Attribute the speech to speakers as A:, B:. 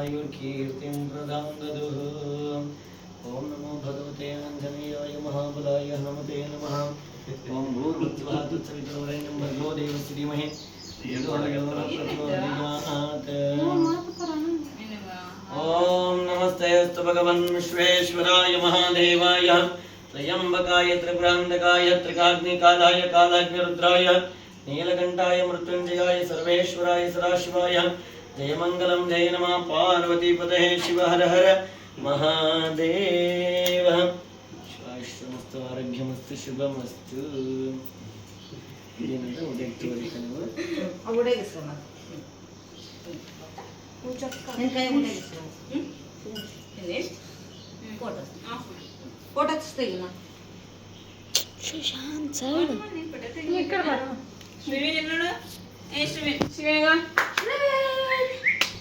A: आयुर्कीर्तिं प्रदान्दुः ओम नमो भगवते आञ्जनेयाय महाबलाय हनुमते नमः ओम भूर्भुवः तत्सवितुर्वरेण्यं भर्गो देवस्य धीमहि धियो यो नः प्रचोदयात् ओम नमस्तेऽस्तु भगवन् विश्वेश्वराय महादेवाय त्र्यम्बकाय त्रिपुरान्तकाय त्रिकाग्निकालाय कालाग्निरुद्राय नीलकण्ठाय मृत्युञ्जयाय सर्वेश्वराय सदाशिवाय जय मंगलम जय नमः पार्वतीपतये शिव हर हर महादेव स्वास्थ्यमस्तु आरोग्यमस्तु शुभमस्तु इदेनंತ ಉದಯಕ್ಕೆ ತೋರಿಸ್ತಾ ನೀವು
B: ಅವಡೆಗೆ ಸಮ ನಿನ್ನ ಕೈ ಉಡೆಗೆ ಸಮ ಇಲ್ಲಿ ಫೋಟೋ ಫೋಟೋ ತೆಗಿನ
C: ಸುಶಾಂತ್ ಸರ್
B: ಈ ಕಡೆ ಬಾ ಶ್ರೀವೇಣಿ ನೋಡು ಏ ಶ್ರೀವೇಣಿ ಶ್ರೀವೇಣಿ